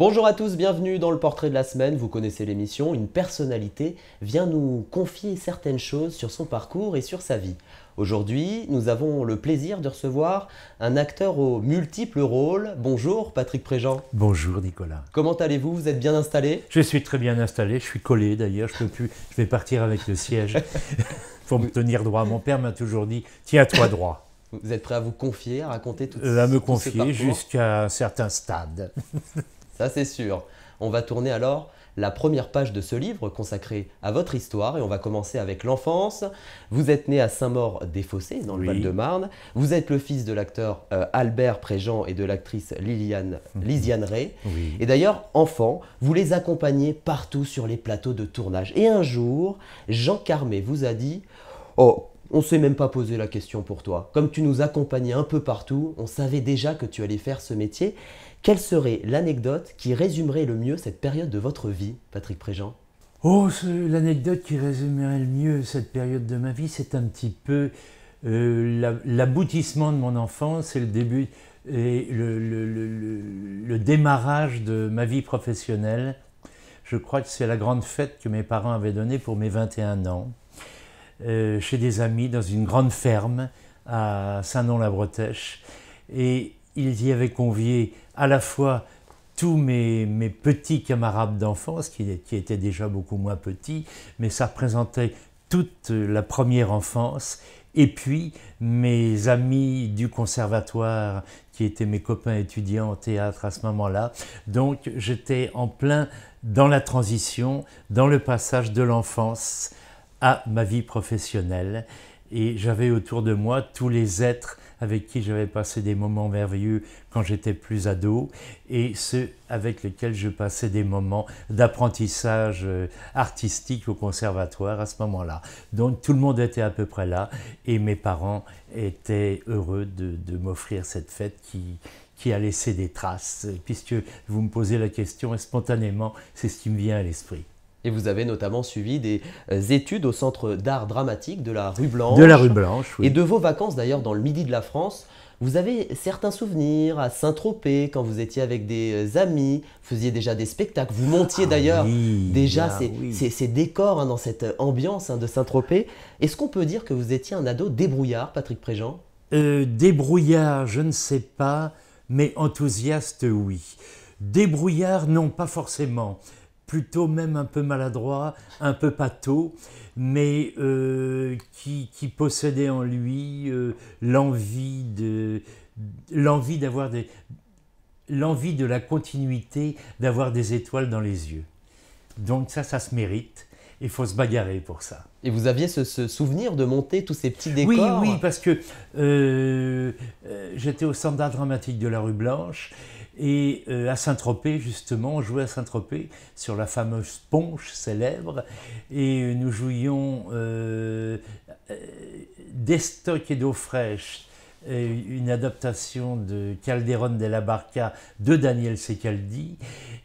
Bonjour à tous, bienvenue dans le portrait de la semaine. Vous connaissez l'émission, une personnalité vient nous confier certaines choses sur son parcours et sur sa vie. Aujourd'hui, nous avons le plaisir de recevoir un acteur aux multiples rôles. Bonjour Patrick Préjean. Bonjour Nicolas. Comment allez-vous? Vous êtes bien installé? Je suis très bien installé, je suis collé d'ailleurs, je peux plus, je vais partir avec le siège pour me tenir droit. Mon père m'a toujours dit, tiens-toi droit. Vous êtes prêt à vous confier, à raconter tout À me ce confier parcours? jusqu'à un certain stade. Ça c'est sûr. On va tourner alors la première page de ce livre consacré à votre histoire et on va commencer avec l'enfance. Vous êtes né à Saint-Maur-des-Fossés dans le Oui. Val-de-Marne. Vous êtes le fils de l'acteur Albert Préjean et de l'actrice Lisiane Ray. Oui. Et d'ailleurs, enfant, vous les accompagnez partout sur les plateaux de tournage. Et un jour, Jean Carmé vous a dit « Oh, on ne s'est même pas posé la question pour toi. Comme tu nous accompagnais un peu partout, on savait déjà que tu allais faire ce métier. » Quelle serait l'anecdote qui résumerait le mieux cette période de votre vie, Patrick Préjean? Oh, l'anecdote qui résumerait le mieux cette période de ma vie, c'est un petit peu l'aboutissement de mon enfance et le début et le démarrage de ma vie professionnelle. Je crois que c'est la grande fête que mes parents avaient donnée pour mes 21 ans, chez des amis dans une grande ferme à Saint-Nom-la-Bretèche. Et ils y avaient convié à la fois tous mes petits camarades d'enfance, qui étaient déjà beaucoup moins petits, mais ça représentait toute la première enfance, et puis mes amis du conservatoire, qui étaient mes copains étudiants en théâtre à ce moment-là. Donc j'étais en plein dans la transition, dans le passage de l'enfance à ma vie professionnelle, et j'avais autour de moi tous les êtres avec qui j'avais passé des moments merveilleux quand j'étais plus ado, et ceux avec lesquels je passais des moments d'apprentissage artistique au conservatoire à ce moment-là. Donc tout le monde était à peu près là, et mes parents étaient heureux de m'offrir cette fête qui a laissé des traces, puisque vous me posez la question, et spontanément, c'est ce qui me vient à l'esprit. Et vous avez notamment suivi des études au Centre d'art dramatique de la Rue Blanche. De la Rue Blanche, oui. Et de vos vacances d'ailleurs dans le midi de la France. Vous avez certains souvenirs à Saint-Tropez quand vous étiez avec des amis, vous faisiez déjà des spectacles. Vous montiez d'ailleurs déjà ces décors dans cette ambiance de Saint-Tropez. Est-ce qu'on peut dire que vous étiez un ado débrouillard, Patrick Préjean? Débrouillard, je ne sais pas, mais enthousiaste, oui. Débrouillard, non, pas forcément. Plutôt même un peu maladroit, un peu pâteau, mais qui possédait en lui l'envie de la continuité, d'avoir des étoiles dans les yeux. Donc ça se mérite. Il faut se bagarrer pour ça. Et vous aviez ce souvenir de monter tous ces petits décors? Oui, parce que j'étais au Centre d'art dramatique de la Rue Blanche, et à Saint-Tropez, justement, on jouait à Saint-Tropez sur la fameuse Ponche célèbre, et nous jouions d'Estoc et d'eau fraîche, une adaptation de Calderón de la Barca de Daniel Secaldi,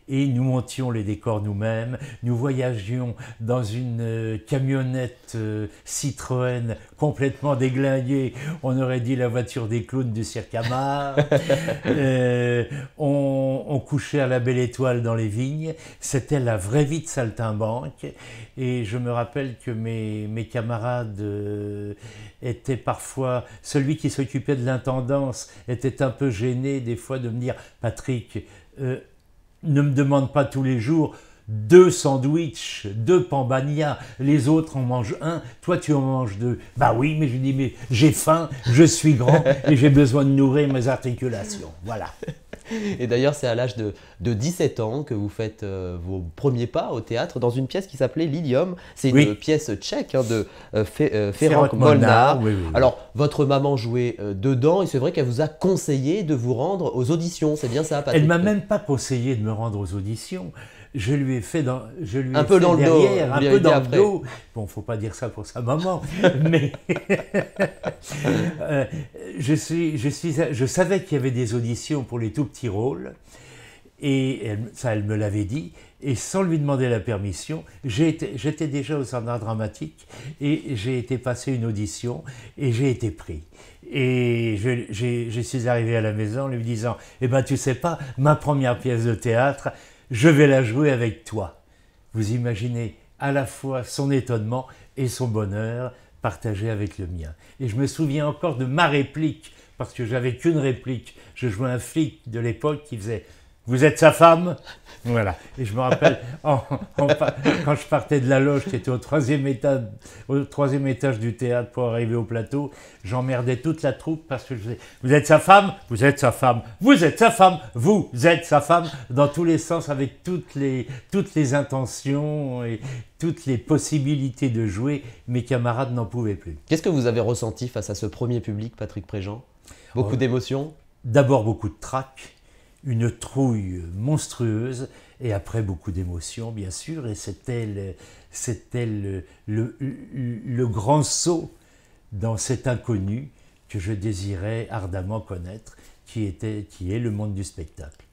et nous montions les décors nous-mêmes. Nous voyagions dans une camionnette Citroën complètement déglinguée, on aurait dit la voiture des clowns du cirque Hamar. On couchait à la Belle Étoile dans les vignes, c'était la vraie vie de saltimbanque, et je me rappelle que mes camarades étaient parfois, celui qui s'occupait de l'intendance était un peu gêné des fois de me dire « Patrick, ne me demande pas tous les jours 2 sandwichs, 2 pambagnas, les autres en mangent 1, toi tu en manges 2. » Bah oui, mais je dis, mais j'ai faim, je suis grand et j'ai besoin de nourrir mes articulations. Voilà. Et d'ailleurs, c'est à l'âge de 17 ans que vous faites vos premiers pas au théâtre dans une pièce qui s'appelait Lilium. C'est une pièce tchèque de Ferenc Molnár. Oui. Alors, votre maman jouait dedans et c'est vrai qu'elle vous a conseillé de vous rendre aux auditions. C'est bien ça, Patrick? Elle m'a même pas conseillé de me rendre aux auditions. Je lui ai fait dans un peu dans le dos, un peu dans le dos. Bon, faut pas dire ça pour sa maman, mais je savais qu'il y avait des auditions pour les tout petits rôles, et elle me l'avait dit, Et sans lui demander la permission, j'étais déjà au Centre dramatique et j'ai été passer une audition et j'ai été pris. Et je suis arrivé à la maison en lui disant « Eh ben tu sais pas, ma première pièce de théâtre, je vais la jouer avec toi. » Vous imaginez à la fois son étonnement et son bonheur partagé avec le mien. Et je me souviens encore de ma réplique, parce que j'avais qu'une réplique. Je jouais un flic de l'époque qui faisait « Vous êtes sa femme ?» Voilà. Et je me rappelle, quand je partais de la loge, qui était au troisième étage du théâtre pour arriver au plateau, j'emmerdais toute la troupe parce que je disais « Vous êtes sa femme ? Vous êtes sa femme. Vous êtes sa femme. Vous êtes sa femme. » Dans tous les sens, avec toutes les intentions et toutes les possibilités de jouer. Mes camarades n'en pouvaient plus. Qu'est-ce que vous avez ressenti face à ce premier public, Patrick Préjean? Beaucoup d'émotions? D'abord beaucoup de trac, une trouille monstrueuse, et après beaucoup d'émotions, bien sûr, et c'était le grand saut dans cet inconnu que je désirais ardemment connaître, qui est le monde du spectacle.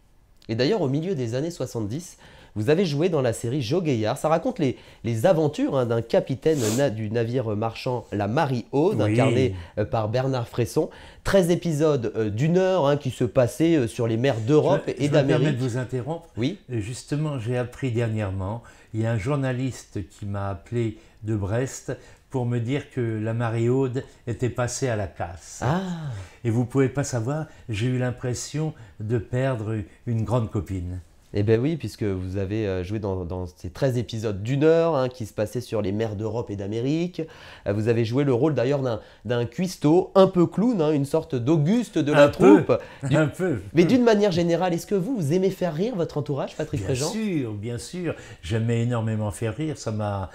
Et d'ailleurs, au milieu des années 70, vous avez joué dans la série Joe Gaillard. Ça raconte les aventures d'un capitaine du navire marchand la Marie-Aude, Oui. incarné par Bernard Fresson. 13 épisodes d'une heure qui se passaient sur les mers d'Europe et Je me permets d'Amérique. de vous interrompre. Oui. Justement, j'ai appris dernièrement, il y a un journaliste qui m'a appelé de Brest pour me dire que la Marie-Aude était passée à la casse. Ah, Et vous ne pouvez pas savoir, j'ai eu l'impression de perdre une grande copine. eh bien oui, puisque vous avez joué dans ces 13 épisodes d'une heure qui se passaient sur les mers d'Europe et d'Amérique. Vous avez joué le rôle d'ailleurs d'un cuistot, un peu clown, une sorte d'Auguste de la troupe. Un peu. Mais d'une manière générale, est-ce que vous aimez faire rire votre entourage, Patrick Bien Préjean? sûr, bien sûr. J'aimais énormément faire rire. Ça m'a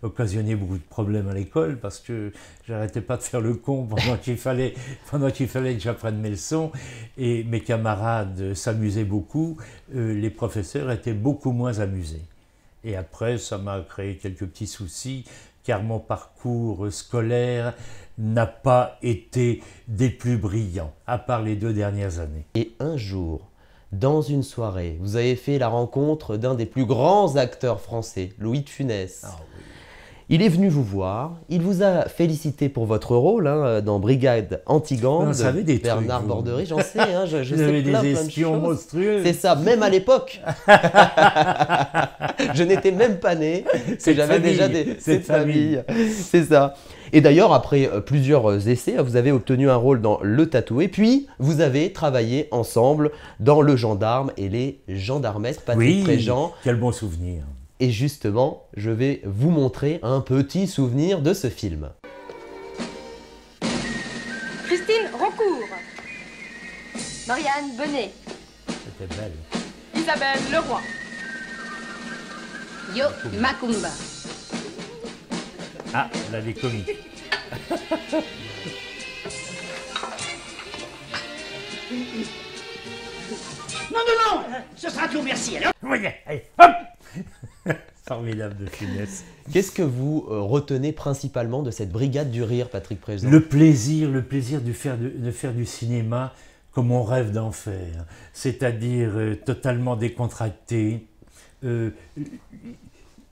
occasionné beaucoup de problèmes à l'école parce que j'arrêtais pas de faire le con pendant qu'il fallait que j'apprenne mes leçons, et mes camarades s'amusaient beaucoup, les professeurs étaient beaucoup moins amusés. Et après, ça m'a créé quelques petits soucis car mon parcours scolaire n'a pas été des plus brillants, à part les 2 dernières années. Et un jour, dans une soirée, vous avez fait la rencontre d'un des plus grands acteurs français, Louis de Funès. Ah oui. Il est venu vous voir, il vous a félicité pour votre rôle dans Brigade Antigande Vous en savez des Bernard trucs, vous. Borderie, j'en sais, je Vous sais avez plein des de espions choses. monstrueux. C'est ça, même à l'époque. Je n'étais même pas né, que j'avais déjà cette famille. C'est ça. Et d'ailleurs, après plusieurs essais, vous avez obtenu un rôle dans Le Tatoué, puis vous avez travaillé ensemble dans Le Gendarme et les Gendarmettes, Patrick Préjean. Quel bon souvenir. Et justement, je vais vous montrer un petit souvenir de ce film. Christine Roncourt. Marianne Benet. C'était belle. Isabelle Leroy. Yo Macumba. Ah, là, les comiques. Non, non, non, ce sera tout, merci. Alors, Voyez, allez, hop. Formidable de Funès. Qu'est-ce que vous retenez principalement de cette brigade du rire, Patrick Préjean? Le plaisir de faire du cinéma comme on rêve d'en faire, c'est-à-dire totalement décontracté. Il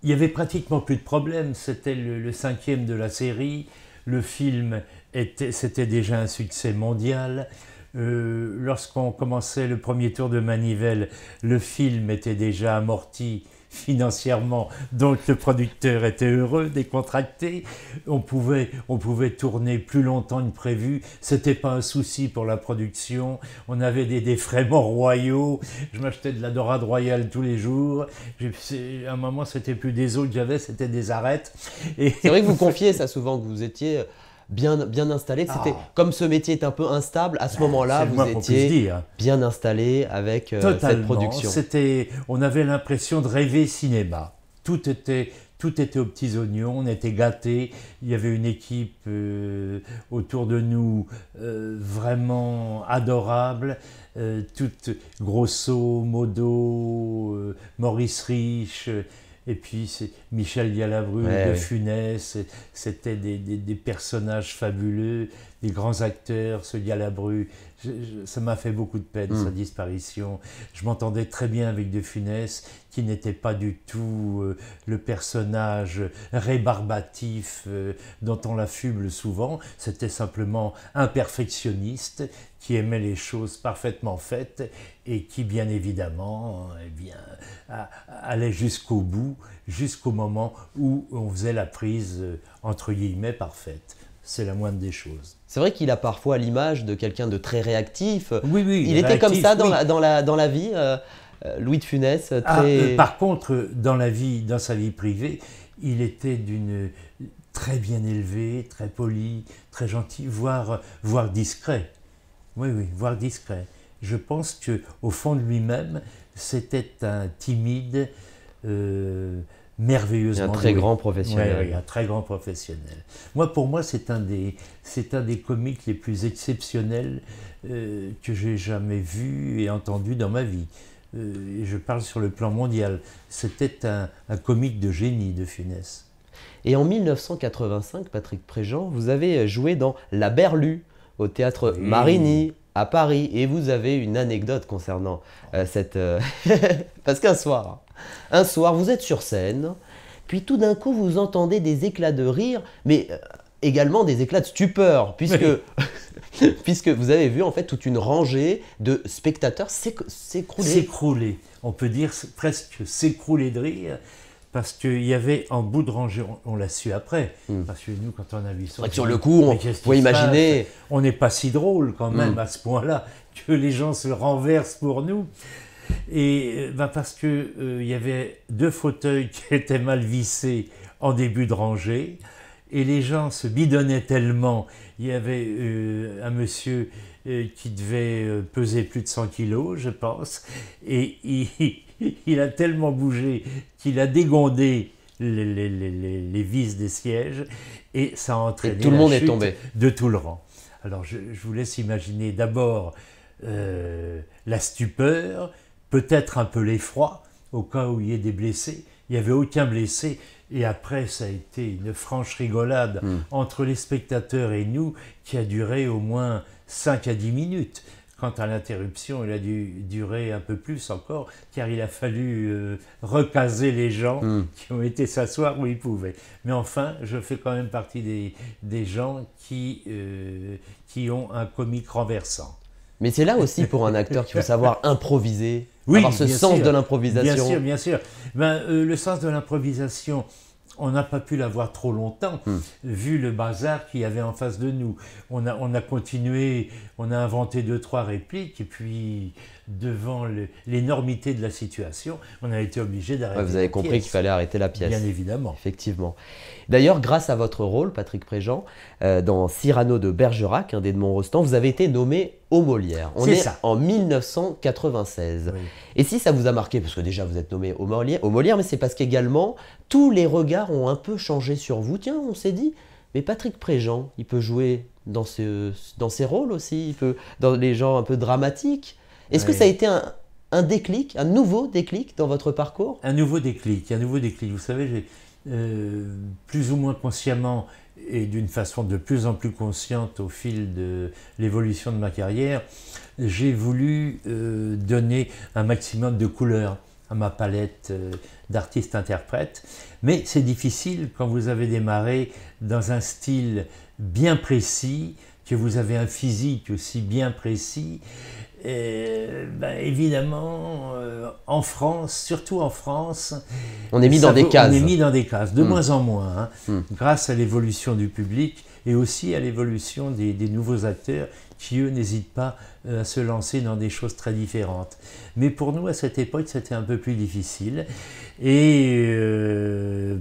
y avait pratiquement plus de problèmes, c'était le 5e de la série, le film c'était déjà un succès mondial. Lorsqu'on commençait le premier tour de manivelle, le film était déjà amorti financièrement, donc le producteur était heureux, décontracté. On pouvait tourner plus longtemps que prévu, c'était pas un souci pour la production. On avait des défraiements royaux, je m'achetais de la dorade royale tous les jours. À un moment, c'était plus des os que j'avais, c'était des arêtes. C'est vrai que vous confiez ça souvent, que vous étiez bien installé. C'était comme ce métier est un peu instable, à ce moment-là, vous étiez bien installé avec cette production. On avait l'impression de rêver cinéma. Tout était aux petits oignons, on était gâtés. Il y avait une équipe autour de nous vraiment adorable. Toute grosso modo, Maurice Rich, Et puis c'est Michel Galabru, Ouais, De oui. Funès, c'était des personnages fabuleux, des grands acteurs, ce Galabru. Ça m'a fait beaucoup de peine, sa disparition. Je m'entendais très bien avec De Funès, qui n'était pas du tout le personnage rébarbatif dont on l'affuble souvent. C'était simplement un perfectionniste qui aimait les choses parfaitement faites et qui, bien évidemment, eh bien, allait jusqu'au bout, jusqu'au moment où on faisait la prise, entre guillemets, parfaite. C'est la moindre des choses. C'est vrai qu'il a parfois l'image de quelqu'un de très réactif. Oui, oui, Il était comme réactif, ça dans, oui. dans la vie, Louis de Funès, très... Par contre, dans sa vie privée, il était d'une très bien élevé, très poli, très gentil, voire discret. Oui, oui, voire discret. Je pense que au fond de lui-même, c'était un timide, merveilleusement un très doué. grand professionnel. Oui, un très grand professionnel. Pour moi, c'est un des comiques les plus exceptionnels que j'ai jamais vu et entendu dans ma vie. Et je parle sur le plan mondial. C'était un comique de génie, De Funès. Et en 1985, Patrick Préjean, vous avez joué dans La Berlue, au théâtre Oui. Marigny, à Paris. Et vous avez une anecdote concernant cette... Parce qu'un soir, vous êtes sur scène, puis tout d'un coup, vous entendez des éclats de rire, mais également des éclats de stupeur, puisque... Oui. puisque vous avez vu en fait toute une rangée de spectateurs s'écrouler. S'écrouler, on peut dire presque s'écrouler de rire, parce qu'il y avait en bout de rangée, on l'a su après, parce que nous quand on a vu ça, Sur le coup, on peut imaginer. On n'est pas si drôle quand même à ce point-là, que les gens se renversent pour nous. Et parce que il y avait 2 fauteuils qui étaient mal vissés en début de rangée, et les gens se bidonnaient tellement. Il y avait un monsieur qui devait peser plus de 100 kilos, je pense, et il a tellement bougé qu'il a dégondé les vis des sièges, et ça a entraîné tout le monde la est chute tombé. de tout le rang. Alors je vous laisse imaginer d'abord la stupeur, peut-être un peu l'effroi, au cas où il y ait des blessés. Il n'y avait aucun blessé. Et après, ça a été une franche rigolade entre les spectateurs et nous qui a duré au moins 5 à 10 minutes. Quant à l'interruption, il a dû durer un peu plus encore, car il a fallu recaser les gens qui ont été s'asseoir où ils pouvaient. Mais enfin, je fais quand même partie des gens qui ont un comique renversant. Mais c'est là aussi pour un acteur qu'il faut savoir improviser, Oui, avoir ce bien sens sûr. de l'improvisation. Bien sûr, bien sûr. Le sens de l'improvisation, on n'a pas pu l'avoir trop longtemps, vu le bazar qu'il y avait en face de nous. On a continué, on a inventé 2-3 répliques, et puis devant l'énormité de la situation, on a été obligé d'arrêter. Ouais, vous avez compris qu'il fallait arrêter la pièce. Bien évidemment. Effectivement. D'ailleurs, grâce à votre rôle, Patrick Préjean, dans Cyrano de Bergerac, un d'Edmond Rostand, vous avez été nommé aux Molières. On est ça. en 1996. Oui. Et si ça vous a marqué, parce que déjà vous êtes nommé aux Molières, mais c'est parce qu'également, tous les regards ont un peu changé sur vous. Tiens, on s'est dit, mais Patrick Préjean, il peut jouer dans ces rôles aussi, il peut dans les genres un peu dramatiques. Est-ce que Oui. ça a été un déclic, un nouveau déclic dans votre parcours? Un nouveau déclic. Vous savez, j'ai plus ou moins consciemment et d'une façon de plus en plus consciente au fil de l'évolution de ma carrière, j'ai voulu donner un maximum de couleurs à ma palette d'artistes-interprètes. Mais c'est difficile quand vous avez démarré dans un style bien précis, que vous avez un physique aussi bien précis. Évidemment, en France, surtout en France, On est mis dans des cases. On est mis dans des cases, de moins en moins, grâce à l'évolution du public et aussi à l'évolution des nouveaux acteurs qui, eux, n'hésitent pas à se lancer dans des choses très différentes. Mais pour nous, à cette époque, c'était un peu plus difficile. Et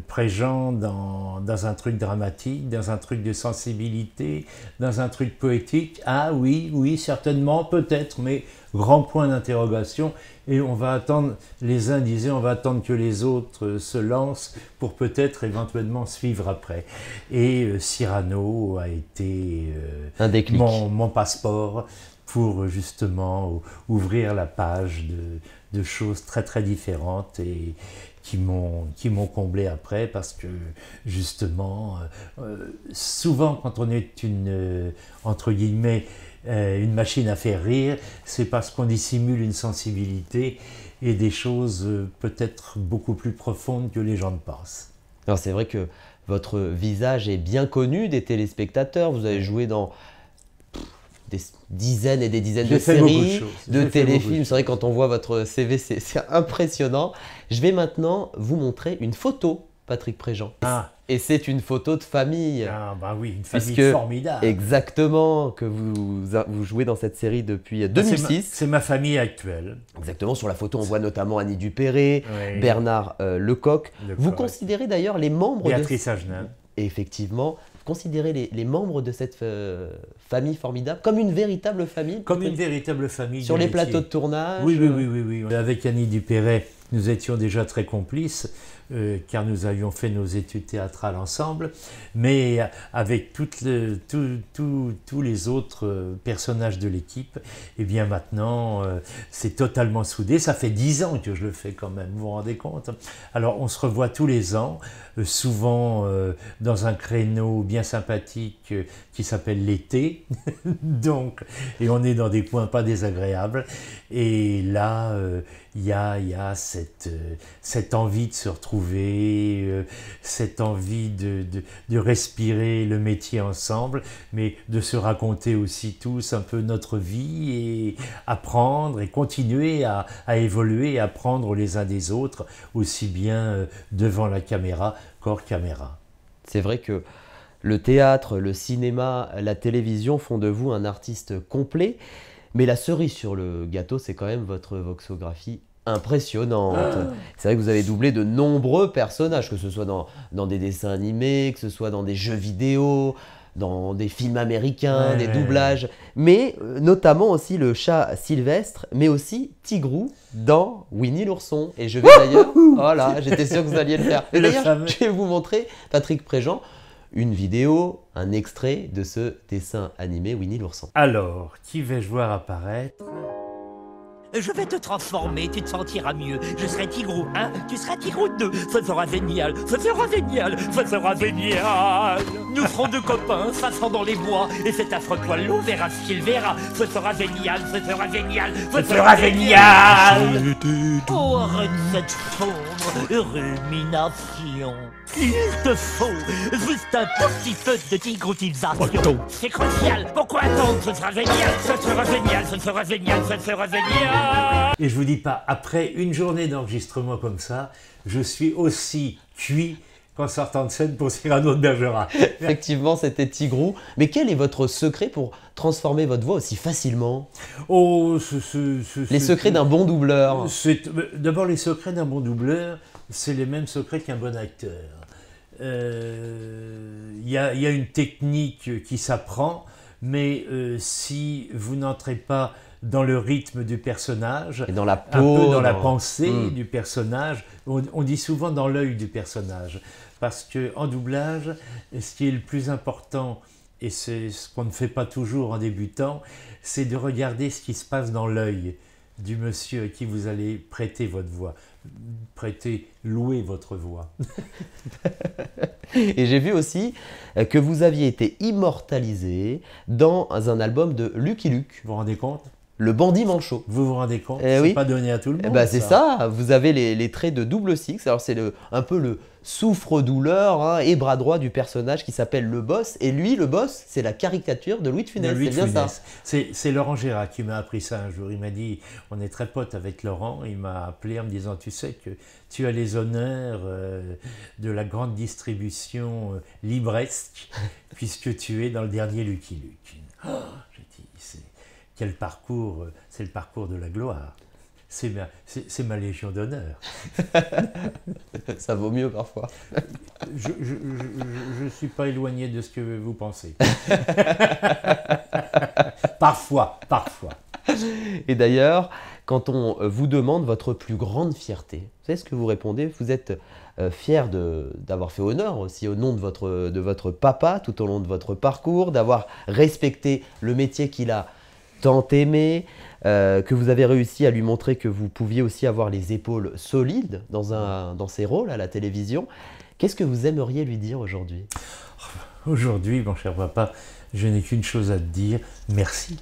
Préjean dans un truc dramatique, dans un truc de sensibilité, dans un truc poétique, ah oui, certainement, peut-être, mais grand point d'interrogation. Et on va attendre, les uns disaient, on va attendre que les autres se lancent pour peut-être éventuellement suivre après. Et Cyrano a été Un déclic. mon passeport pour justement ouvrir la page de choses très très différentes et qui m'ont comblé après, parce que justement, souvent quand on est entre guillemets, une machine à faire rire, c'est parce qu'on dissimule une sensibilité et des choses peut-être beaucoup plus profondes que les gens ne pensent. Alors c'est vrai que votre visage est bien connu des téléspectateurs, vous avez joué dans des dizaines et des dizaines de séries, de téléfilms. C'est vrai, quand on voit votre CV, c'est impressionnant. Je vais maintenant vous montrer une photo, Patrick Préjean. Ah. Et c'est une photo de famille. Ah bah oui, une famille puisque, formidable. Exactement, que vous jouez dans cette série depuis 2006. C'est ma famille actuelle. Exactement, sur la photo on voit notamment Annie Dupéré, Oui. Bernard Lecoq. Vous considérez d'ailleurs les membres Béatrice Agenin. Effectivement, vous considérez les membres de cette famille formidable comme une véritable famille? Comme une véritable famille. Sur les plateaux de tournage? Oui. Avec Annie Dupéré, nous étions déjà très complices, car nous avions fait nos études théâtrales ensemble, mais avec tous les autres personnages de l'équipe, et bien maintenant, c'est totalement soudé. Ça fait 10 ans que je le fais quand même, vous vous rendez compte? Alors, on se revoit tous les ans, souvent dans un créneau bien sympathique qui s'appelle l'été, donc, et on est dans des coins pas désagréables, et là, il y a cette envie de se retrouver, cette envie de respirer le métier ensemble, mais de se raconter aussi tous un peu notre vie et apprendre et continuer à évoluer et apprendre les uns des autres, aussi bien devant la caméra qu'hors caméra. C'est vrai que le théâtre, le cinéma, la télévision font de vous un artiste complet. Mais la cerise sur le gâteau, c'est quand même votre voxographie impressionnante. C'est vrai que vous avez doublé de nombreux personnages, que ce soit dans des dessins animés, que ce soit dans des jeux vidéo, dans des films américains, des doublages, mais notamment aussi le chat Sylvestre, mais aussi Tigrou dans Winnie l'ourson. Et je vais d'ailleurs... Voilà, j'étais sûr que vous alliez le faire. Et d'ailleurs, je vais vous montrer, Patrick Préjean, une vidéo, un extrait de ce dessin animé Winnie l'ourson. Alors, qui vais-je voir apparaître? Je vais te transformer, tu te sentiras mieux. Je serai Tigrou 1, tu seras Tigrou 2. Ce sera génial, ce sera génial, ce sera génial. Nous serons deux copains, s'asseoir dans les bois. Et cet affreux poileau verra ce qu'il verra. Ce sera génial, ce sera génial, ce sera génial. Oh, arrête cette sombre rumination. Il te faut juste un tout petit peu de tigroutisation. C'est crucial, pourquoi attendre? Ce sera génial, ce sera génial, ce sera génial, ce sera génial. Et je vous dis pas, après une journée d'enregistrement comme ça, je suis aussi cuit qu'en sortant de scène pour Cyrano de Bergerac. Effectivement, c'était Tigrou. Mais quel est votre secret pour transformer votre voix aussi facilement? Oh, les secrets d'un bon doubleur. D'abord, les secrets d'un bon doubleur, c'est les mêmes secrets qu'un bon acteur. Il y a une technique qui s'apprend, mais si vous n'entrez pas dans le rythme du personnage, et dans la peau, un peu dans la pensée du personnage, on dit souvent dans l'œil du personnage, parce qu'en doublage, ce qui est le plus important, et c'est ce qu'on ne fait pas toujours en débutant, c'est de regarder ce qui se passe dans l'œil du monsieur à qui vous allez prêter votre voix, louer votre voix. Et j'ai vu aussi que vous aviez été immortalisé dans un album de Lucky Luke. Vous vous rendez compte? Le bandit manchot. Vous vous rendez compte? C'est oui. Pas donné à tout le monde. Bah c'est ça, vous avez les traits de Double Six. Alors c'est un peu le souffre-douleur et bras droit du personnage qui s'appelle le boss. Et lui, le boss, c'est la caricature de Louis de Funès. C'est bien ça. C'est Laurent Gérard qui m'a appris ça un jour. Il m'a dit, on est très potes avec Laurent, il m'a appelé en me disant, tu sais que tu as les honneurs de la grande distribution libresque, puisque tu es dans le dernier Lucky Luke. Oh, j'ai dit, quel parcours, c'est le parcours de la gloire. C'est ma légion d'honneur. Ça vaut mieux parfois. Je ne suis pas éloigné de ce que vous pensez. Parfois. Et d'ailleurs, quand on vous demande votre plus grande fierté, vous savez ce que vous répondez? Vous êtes fier d'avoir fait honneur aussi au nom de votre papa tout au long de votre parcours, d'avoir respecté le métier qu'il a tant aimé, que vous avez réussi à lui montrer que vous pouviez aussi avoir les épaules solides dans ses rôles à la télévision. Qu'est-ce que vous aimeriez lui dire aujourd'hui? Aujourd'hui, mon cher papa, je n'ai qu'une chose à te dire, merci.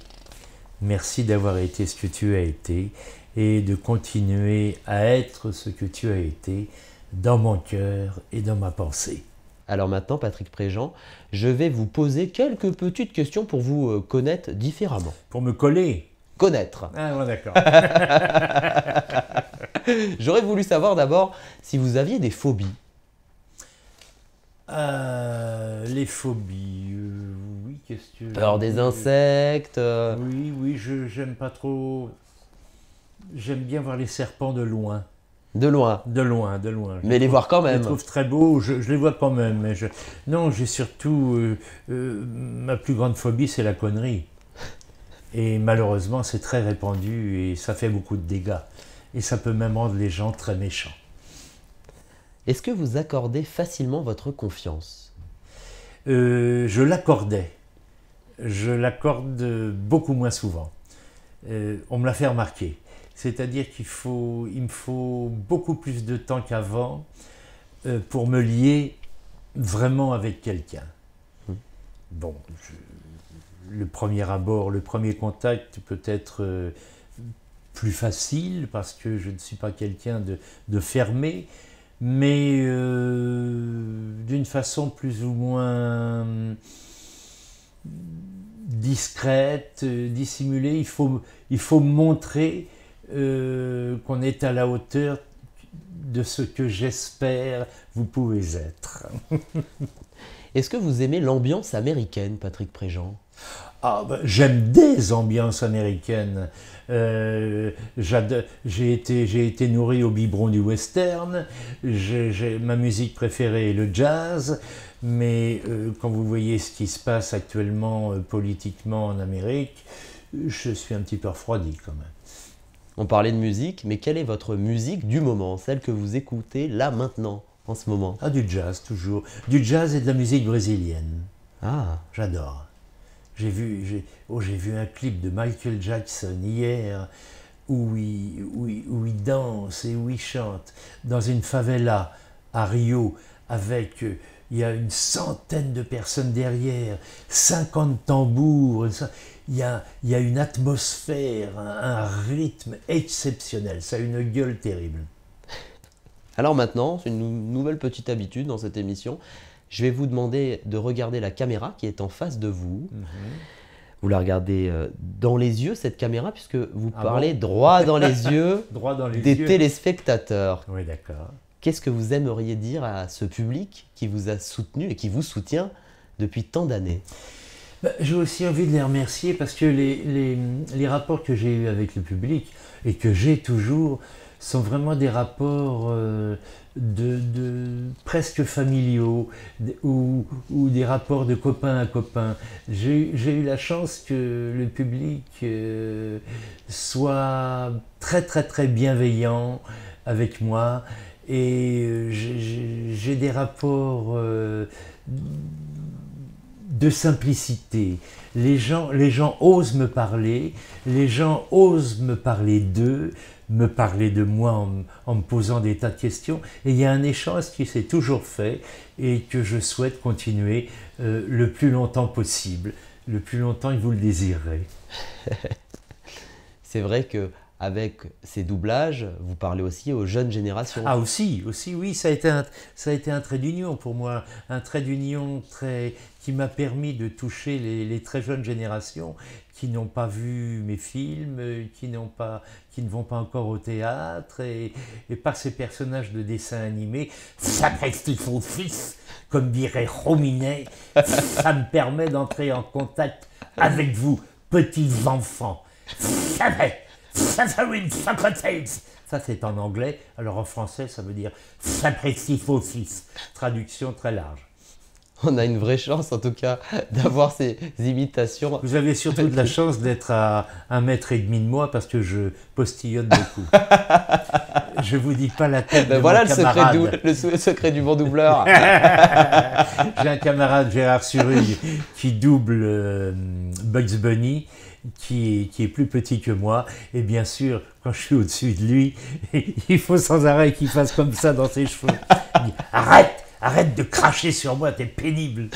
Merci d'avoir été ce que tu as été et de continuer à être ce que tu as été dans mon cœur et dans ma pensée. Alors maintenant, Patrick Préjean, je vais vous poser quelques petites questions pour vous connaître différemment. Pour me coller. Connaître. Ah, ouais, d'accord. J'aurais voulu savoir d'abord si vous aviez des phobies. Les phobies, oui, qu'est-ce que... Alors des insectes. Oui, j'aime pas trop... J'aime bien voir les serpents de loin. De loin. De loin. Mais les voir quand Je même. les trouve très beaux, je les vois quand même. Mais non, j'ai surtout... ma plus grande phobie, c'est la connerie. Et malheureusement, c'est très répandu et ça fait beaucoup de dégâts. Et ça peut même rendre les gens très méchants. Est-ce que vous accordez facilement votre confiance? Je l'accordais. Je l'accorde beaucoup moins souvent. On me l'a fait remarquer. C'est-à-dire il me faut beaucoup plus de temps qu'avant pour me lier vraiment avec quelqu'un. Bon, le premier abord, le premier contact peut être plus facile parce que je ne suis pas quelqu'un de fermé, mais d'une façon plus ou moins discrète, dissimulée. Il faut montrer qu'on est à la hauteur de ce que j'espère vous pouvez être. Est-ce que vous aimez l'ambiance américaine, Patrick Préjean? J'aime des ambiances américaines. J'ai été nourri au biberon du western. Ma musique préférée est le jazz. Mais quand vous voyez ce qui se passe actuellement politiquement en Amérique, je suis un petit peu refroidi quand même. On parlait de musique, mais quelle est votre musique du moment, celle que vous écoutez là maintenant, en ce moment? Du jazz toujours. Du jazz et de la musique brésilienne. Ah, j'adore. J'ai vu un clip de Michael Jackson hier où il danse et où il chante dans une favela à Rio avec, il y a une centaine de personnes derrière, 50 tambours, il y a une atmosphère, un rythme exceptionnel, ça a une gueule terrible. Alors maintenant, c'est une nouvelle petite habitude dans cette émission. Je vais vous demander de regarder la caméra qui est en face de vous. Vous la regardez dans les yeux, cette caméra, puisque vous parlez droit dans les yeux des téléspectateurs. Oui, d'accord. Qu'est-ce que vous aimeriez dire à ce public qui vous a soutenu et qui vous soutient depuis tant d'années? J'ai aussi envie de les remercier parce que les rapports que j'ai eus avec le public et que j'ai toujours sont vraiment des rapports presque familiaux ou des rapports de copain à copain. J'ai eu la chance que le public soit très très très bienveillant avec moi et j'ai des rapports de simplicité. Les gens osent me parler, les gens osent me parler d'eux, me parler de moi en me posant des tas de questions. Et il y a un échange qui s'est toujours fait et que je souhaite continuer le plus longtemps possible, le plus longtemps que vous le désirerez. C'est vrai que avec ces doublages, vous parlez aussi aux jeunes générations. Ah aussi, oui, ça a été un trait d'union pour moi, un trait d'union qui m'a permis de toucher les très jeunes générations qui n'ont pas vu mes films, qui ne vont pas encore au théâtre, et par ces personnages de dessins animés, sapristi son fils, comme dirait Rominet, ça me permet d'entrer en contact avec vous, petits enfants. Ça c'est en anglais, alors en français ça veut dire sapristi son fils, traduction très large. On a une vraie chance en tout cas d'avoir ces imitations. Vous avez surtout de la chance d'être à 1,5 mètre de moi parce que je postillonne beaucoup. Je vous dis pas la tête de voilà mon camarade. le secret du bon doubleur. J'ai un camarade, Gérard Surugue, qui double Bugs Bunny qui est plus petit que moi. Et bien sûr, quand je suis au-dessus de lui, il faut sans arrêt qu'il fasse comme ça dans ses cheveux. Il dit, arrête de cracher sur moi, t'es pénible.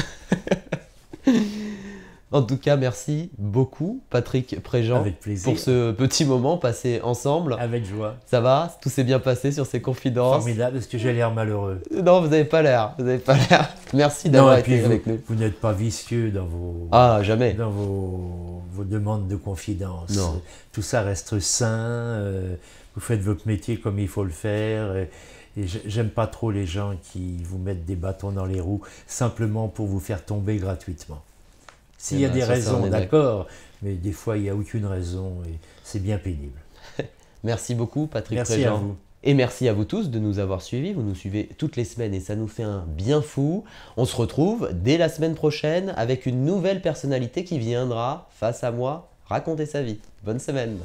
En tout cas, merci beaucoup, Patrick Préjean, Avec plaisir. pour ce petit moment passé ensemble. Avec joie. Ça va? Tout s'est bien passé sur ces confidences? Formidable, est-ce que j'ai l'air malheureux? Non, vous n'avez pas l'air. Vous n'avez pas l'air. Merci d'avoir Non, et puis été avec nous. vous n'êtes pas vicieux dans Jamais. vos demandes de confidence. Non. Tout ça reste sain. Vous faites votre métier comme il faut le faire. Et j'aime pas trop les gens qui vous mettent des bâtons dans les roues simplement pour vous faire tomber gratuitement. S'il y a des raisons, d'accord, mais des fois il n'y a aucune raison et c'est bien pénible. Merci beaucoup, Patrick Merci Préjean. à vous. Et merci à vous tous de nous avoir suivis. Vous nous suivez toutes les semaines et ça nous fait un bien fou. On se retrouve dès la semaine prochaine avec une nouvelle personnalité qui viendra face à moi raconter sa vie. Bonne semaine.